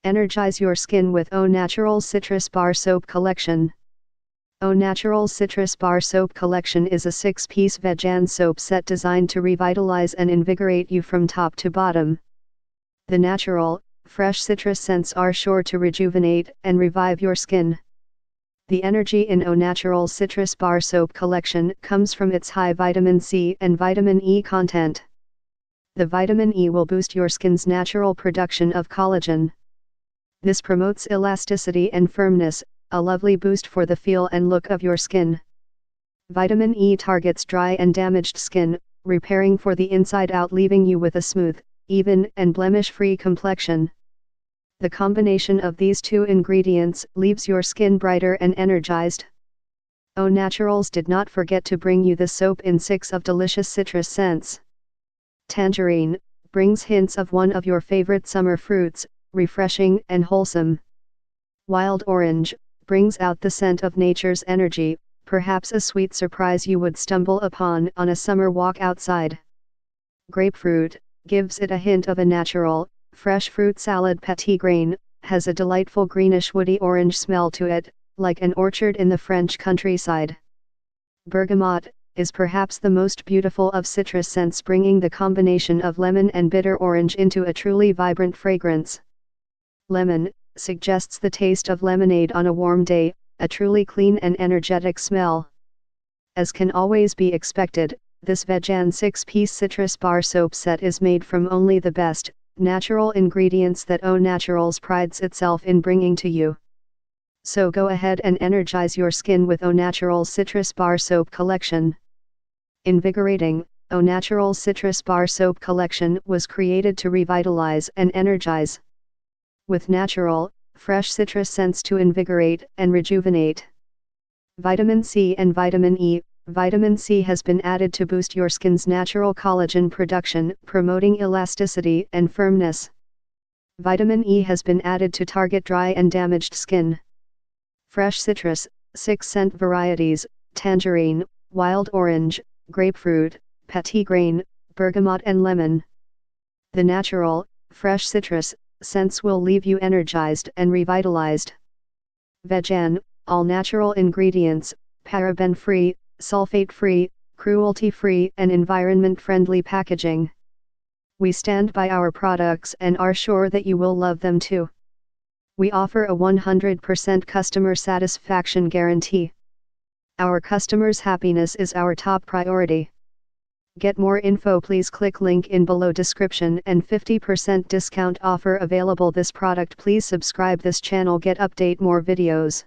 Energize your skin with Au Naturals Citrus Bar Soap Collection. Au Naturals Citrus Bar Soap Collection is a 6-piece vegan soap set designed to revitalize and invigorate you from top to bottom. The natural, fresh citrus scents are sure to rejuvenate and revive your skin. The energy in Au Naturals Citrus Bar Soap Collection comes from its high vitamin C and vitamin E content. The vitamin E will boost your skin's natural production of collagen. This promotes elasticity and firmness, a lovely boost for the feel and look of your skin. Vitamin E targets dry and damaged skin, repairing for the inside out, leaving you with a smooth, even, and blemish-free complexion. The combination of these two ingredients leaves your skin brighter and energized. Au Naturals did not forget to bring you the soap in 6 of delicious citrus scents. Tangerine brings hints of one of your favorite summer fruits, refreshing and wholesome. Wild Orange brings out the scent of nature's energy, perhaps a sweet surprise you would stumble upon on a summer walk outside. Grapefruit gives it a hint of a natural, fresh fruit. Salad.Petitgrain has a delightful greenish woody orange smell to it, like an orchard in the French countryside. Bergamot is perhaps the most beautiful of citrus scents, bringing the combination of lemon and bitter orange into a truly vibrant fragrance. Lemon suggests the taste of lemonade on a warm day, a truly clean and energetic smell. As can always be expected, this vegan 6-piece citrus bar soap set is made from only the best, natural ingredients that Au Naturals prides itself in bringing to you. So go ahead and energize your skin with Au Naturals Citrus Bar Soap Collection. Invigorating, Au Naturals Citrus Bar Soap Collection was created to revitalize and energize. With natural, fresh citrus scents to invigorate and rejuvenate. Vitamin C and vitamin E. Vitamin C has been added to boost your skin's natural collagen production, promoting elasticity and firmness. Vitamin E has been added to target dry and damaged skin. Fresh citrus, 6 scent varieties: tangerine, wild orange, grapefruit, petitgrain, bergamot and lemon. The natural, fresh citrus scents will leave you energized and revitalized. Vegan, all natural ingredients, paraben-free, sulfate-free, cruelty-free and environment-friendly packaging. We stand by our products and are sure that you will love them too. We offer a 100% customer satisfaction guarantee. Our customers' happiness is our top priority. Get more info, please click link in below description, and 50% discount offer available. This product. Please subscribe this channel, get update more videos.